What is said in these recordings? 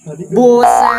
Buset.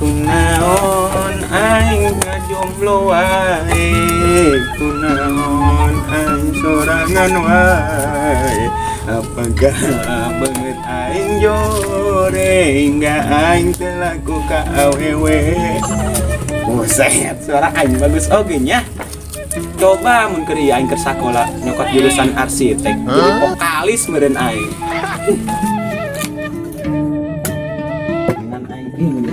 Kunaon aing ngajomblo wae, kunaon aing sorangan wae. Apakah banget aing jore hingga aing telaku ka awewe. Buset, suara aing bagus oge nya. Coba mun keur aing keur sakola nyokot jurusan arsitek, jadi vokalis meureun aing. Dengan aing ini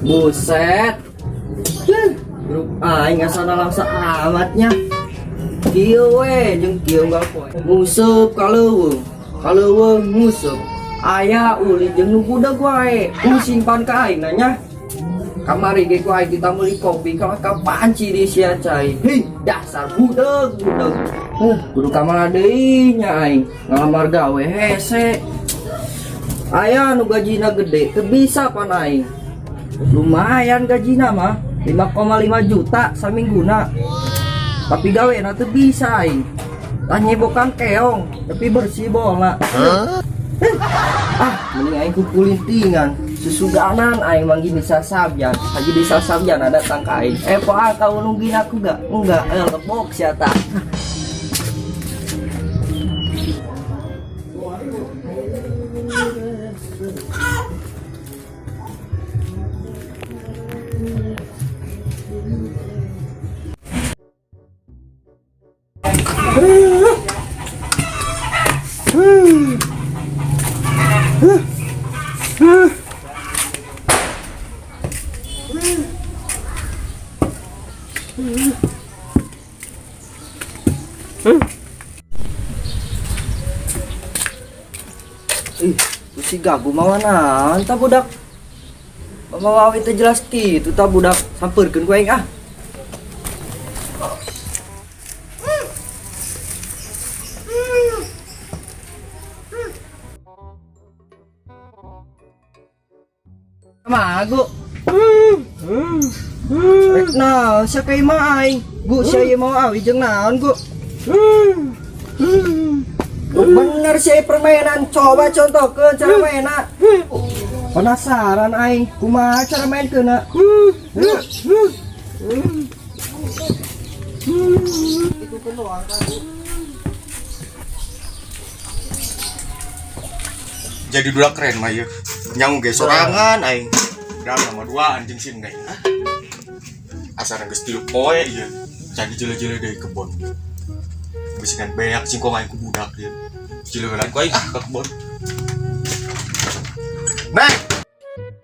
Buset. Grup aing asana langsa amatnya. Kieu we jeung kieu poe. Musup kaleuweung musup. Aya uli jeung nu budak wae. Simpan ka aing nya. Kamari ge ku aing ditameli kopi ka panci di sia cai. Hih, dasar budak. Kudu kamana deui nya aing. Ngalamar gawe hese. Aya nu gajina gede, teu bisa pan aing. Lumayan gajina mah 5,5 juta samingguna. Tapi gawe na teu bisa aing. Tah nyebokan keong, tapi bersih bolna. Mending aing kumpulin tingan. Susuganan aing manggi bisa sabyan. Haji bisa sabyan ada datang ka aing. Poal kau nunggin aku gak? Enggak, lebok sia tah. Si gagu mawana anta budak mawawi teh jelas kitu tah budak sampeurkeun ku aing ah. Magu rek naon sia ka imah aing gu sia ieu mau awi jeung naon gu. Bener sih permainan, coba contohkeun cara mainna. Penasaran aing, kumaha cara main keuna? Itu kan doang kan. jadi budak keren mah ieu. Nyang ge sorangan aing. Dan nama dua anjing sim neng. Asal geus 3 poe ieu. Jadi jele-jele deui kebon. Bisikan beak singkong aing ku budak ieu. Jileulan ku aing ka kebon. Neng.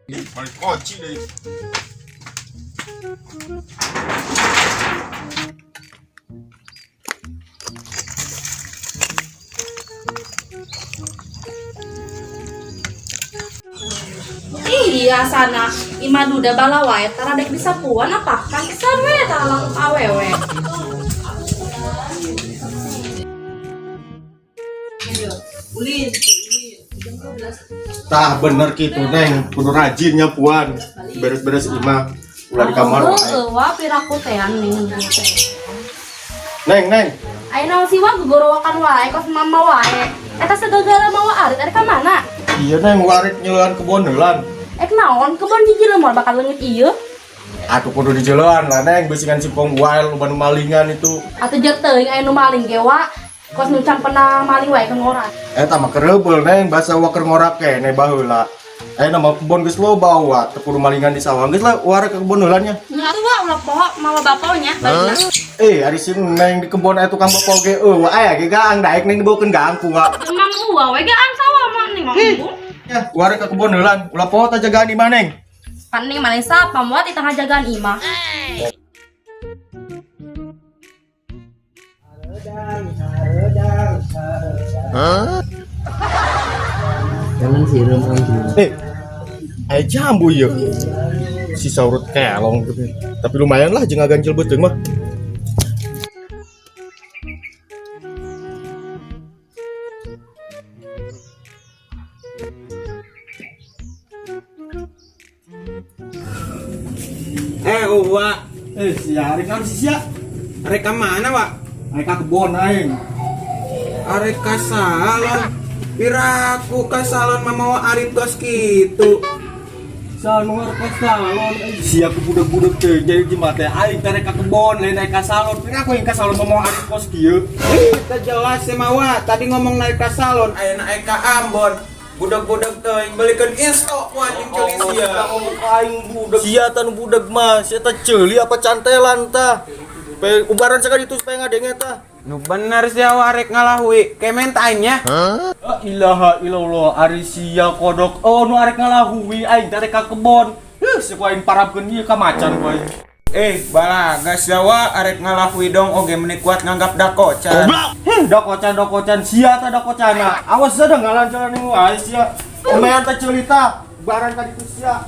Di balik kunci deui. Iya sana imah duda bala wae tara dek bisa puan apa kan kesan we tara langsung awewe. Ulin. Tah bener gitu neng, kudu rajinnya puan. Beres-beres imah ulah di kamar. Wah piraku tean ning teh. Neng. Ayeuna si wa gogorowakan wae kos mama wae. Eta segala mawa arit ada ka mana? Iya neng warik nyeulan kebon heulan. Naon kebon di jelema bakal leungit ieu? Atuh kudu di jalan lah neng beusingan singkong wael loba nu malingan itu. Atuh jeung teuing aya nu maling ge wa. Kos nu can pernah maling wae keur ngora. Eta mah kerebeul neng basa waker ngorak kene baheula. Nama kebon geus loba wa teu kudu malingan di sawah geus lah warik ke kebon heulannya. Nya atuh wa ulah poho mawa baponya balikna. Ari sin neng di kebon aya tukang bapo ge aya ge gaang daek neng dibawakeun gaang ku wa. Emang uwa we gaan sawah mah ning ngomong. Ya warik ke kebon heulan ulah poho teh jagaan di mana neng? Paning maling sapa muat di tengah jagaan imah. Jangan siram anjing. Aya jambu ieu. Si saurut kelong gitu. Tapi lumayan lah jeung ngaganjel beuteung mah. Uwa, Sia arek naon si sia? arek ka mana, Wak? Arek ka kebon aing. Arek ka salon. Piraku ka salon mamawa arif tos kitu. Salon arek ka salon. Sia ku budak-budak teh jadi jimat teh aing arek ka kebon lain naik ka salon. Piraku aing ka salon mamawa arif kos kieu. Kita jelas mawa. Tadi ngomong naik ka salon, aya naik ka Ambon. Budak-budak teh belikeun insto ku anjing ceuli sia. Aing budak. Sia tan budak mah, sia teh ceuli apa cantelan tah. Pe ubaran sakali itu supaya ngadenge tah. Nu bener sia arek ngalahui. Kemen tanya. La ilaha illallah ari sia kodok. Oh nu arek ngalahui aing teh ka kebon. Sia ku aing parabkeun ieu ka macan ku aing. Balaga Jawa arek ngalahui dong oge meuni kuat nganggap dakocan. Dakocan sia teh dakocana. Awas sada ngalancaran nu wae sia. Omean teh cerita barang tadi tu sia.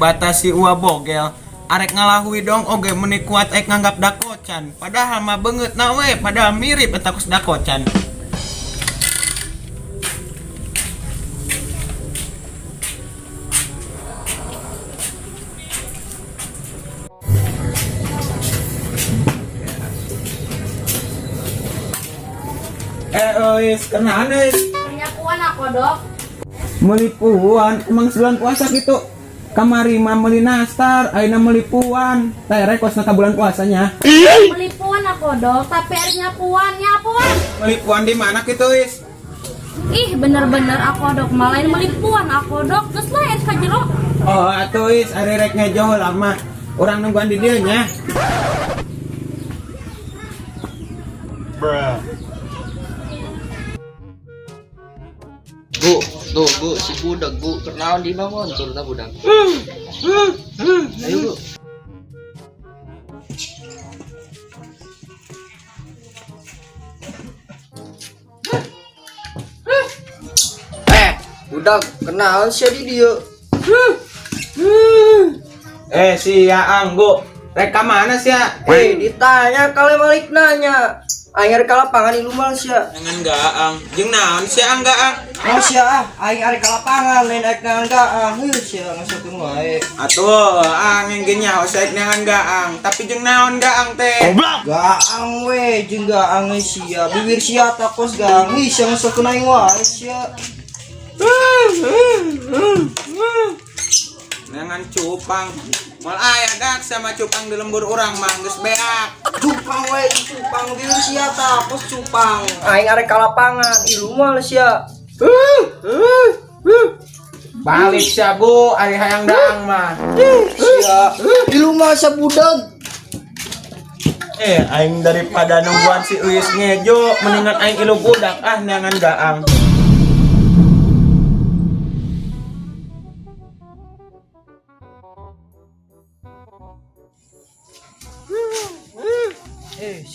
Bata si Uwa bogel. Arek ngalahui dong oge meuni kuat ek nganggap dakocan. Padahal mah beungeutna we, padahal mirip eta kus dakocan. Kenaan Penyakuan aku dok. melipuan emang bulan puasa gitu. Kamari mah meuli nastar, ayeuna meuli puan. Teh rekosna ka bulan puasanya. Melipuan aku dok, tapi airnya puan nyapuan. Meuli puan di mana kitu, Is? Ih bener-bener aku dok, malain melipuan aku dok. Geus lain ka jero. Oh, atuh Is, ari rek ngejoh lama. Urang nungguan di dieu nya. Bu, si budak bu, kenaon di mah moncul ta budak. Ayo bu. Budak, kenaon sia di dieu? Si Aang, Bu. Rek ka mana sia? Ditanya kali balik nanya. Aing arek ka lapangan di lumah sia. Jangan gaang. Jeung naon sia Aang gaang? Oh sia aing arek ka lapangan lain arek ka gaang. Sia ngasakeun wae. Atuh, Aang yang ge nyaho saek nangan gaang, tapi jeung naon gaang teh? Gaang we jeung gaang sia. Bibir sia takos gaang. Sia ngasakeun aing wae sia. Nangan cupang. Mal aya dak sama cupang di lembur urang mah geus beak. Cupang we cupang bibir sia takos cupang. Aing arek ka lapangan di rumah sia. Balik sia Bu, ari hayang daang mah. Sia di rumah sia budak. Aing daripada nungguan si Uis ngejo, mendingan aing ilu budak nangan gaang.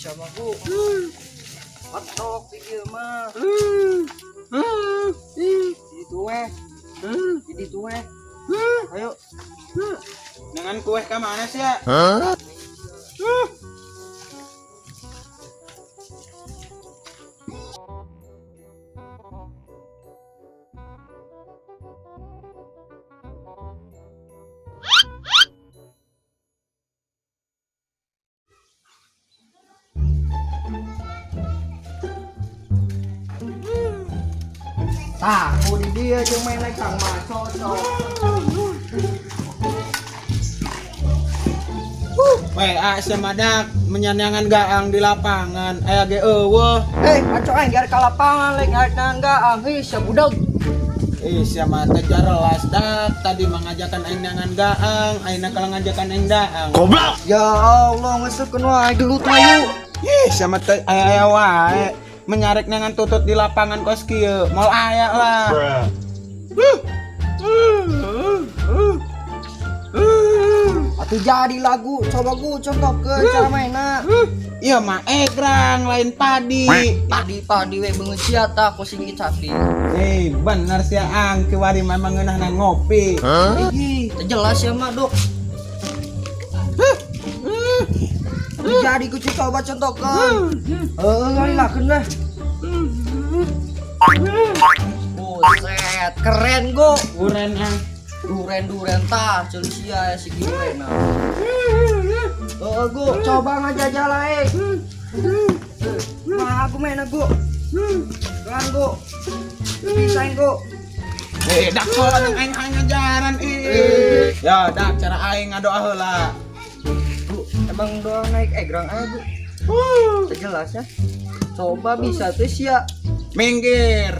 Sama bu. Patok ieu mah. Itu weh. Itu weh. Ayo. Nangan kue ka mana sia? Aku di dia jeung main naik kang mah cocok. Weh, semadak menyanyangan gaang di lapangan. Aya ge eueuh. Aco aing geus ka lapangan lek arek nanggaang heuh sia budag. Sia mah teh jelas dak tadi mengajakan aing nangan gaang, ayeuna kalau ngajakan aing daang. Goblok. Ya Allah ngeseukeun wae gelut ayu. Sia mah teh aya wae menyarek nangan tutut di lapangan kos kieu. Moal aya lah. Atuh jadi lagu coba gu contohkeun cara mainna. Iya mah egrang lain padi. Padi we beungeut sia tah ku singgit sapi. Bener sia ang kiwari memang ngeunahna ngopi. Ih, teu jelas ya mah, Dok. Jadi ku coba contohkeun. Ngalilakeun dah. Buset, keren go. Uren ang Duren tah ceul sia si Girena. Go, coba ngajajal ae. Mah aku main go. Kan go. Bisa go. dak soal aing ngajaran Ya, dak cara aing ngadoa heula. Bu, emang doang naik egrang aja, Bu. Teu jelas ya. Coba bisa tuh sia. Minggir.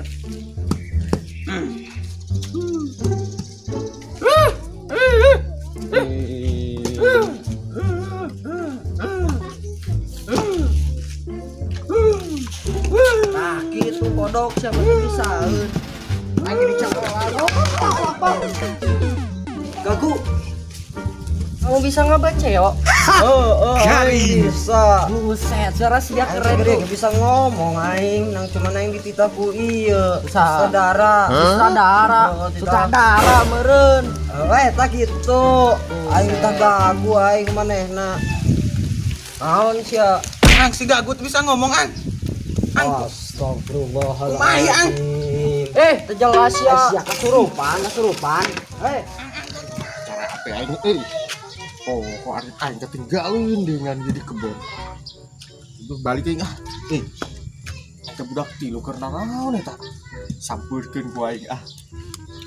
Nah, gitu kodok siapa tuh bisa. Lagi dicakolan. Apa? Gagu. Kamu bisa ngebaca yo? Bisa. Buset, suara sia keren tuh. Bisa ngomong aing, nang cuma aing dititah ku ieu. Saudara meureun. Tak gitu. Aing tah gagu aing manehna. Naon sia? Ang si gagut bisa ngomong ang. Astagfirullahaladzim. Terjelas ya. Kesurupan. Cara apa aing kok aing ketinggalan dengan jadi kebon. Terus balik aing kita budak tilu karena naon eta. Sampurkeun ku aing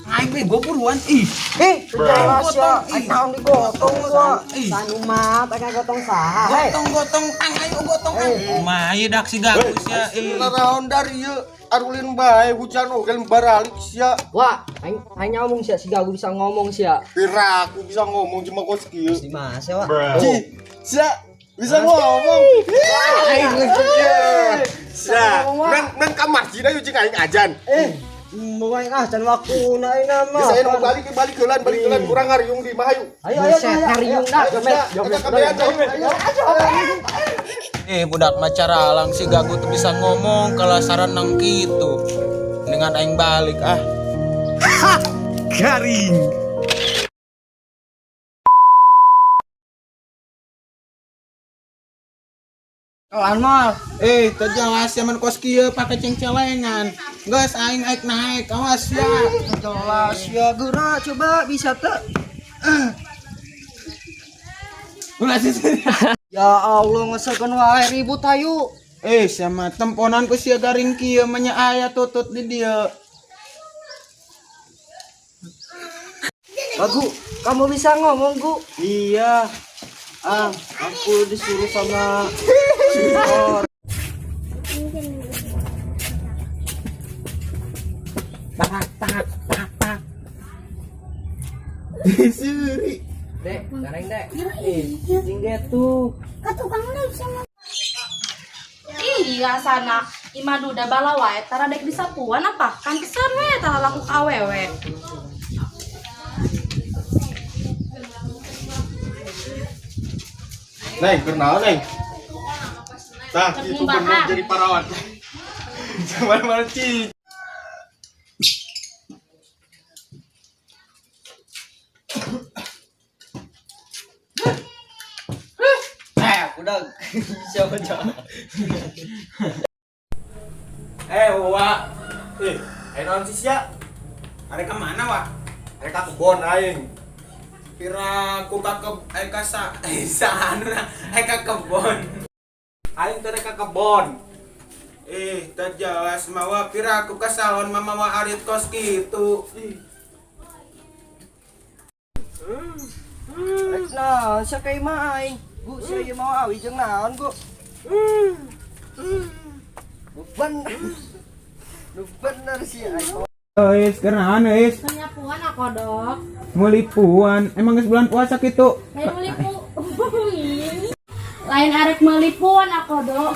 Aing bego buruan Terjelas ya. Aing naon digotong gua. Sanu mat aing gotong saha. Gotong ang ayo gotong ang. Kumaha ieu dak si gagus ya. naon dari ieu arulin bae hujan oge baralik sia. Wah, aing ngomong sia si gagu bisa ngomong sia. Pira aku bisa ngomong cuma kos kieu. Di mana sia, Wak? Sia bisa ngomong. Aing sia. Nang kamar cina yeuh cing aing ajan. Mulai can waktu na ina mah. Bisa anu balik heulan kurang ngariung di mah hayu. Ayo ngariung dah. Budak macara alang si gagut bisa ngomong kalau saran nang gitu. Dengan aing balik Garing. Kelan mal. Terjelas ya man kos kieu pake cengcelengan. Geus aing naik, awas ya. Jelas ya geura coba bisa teu. Ulah sih. Ya Allah ngeseukeun wae ribut hayu. Sama temponan ku sia garing kieu manya aya tutut di dieu. Bagu, kamu bisa ngomong, Gu? Iya. Aku disuruh sama tak. Disuri. Dek, gareng dek. Tinggal tuh. Iya sana imaduda bala wae tara dek disapuan apa kan kesan we tara laku ka awewe. Neng, kenal Neng. Tah, itu bener jadi parawan. Mana Ci. Udah siapa jangan. Wak. Naon sih sia? Arek kemana, Wak? Rek ka kebon aing. Pira ku ka anu na ka kebon. Aing teh rek ka kebon. Tak jelas mawa pira aku kasalon mama arit kos gitu. Nah, sa kay maay. Gu siya mau awi jeung naon, Gu? Bener sih ay. Is, karena is Penyapuan aku dok. melipuan. Emang geus bulan puasa gitu. Melipu. Lain arek melipuan aku dok.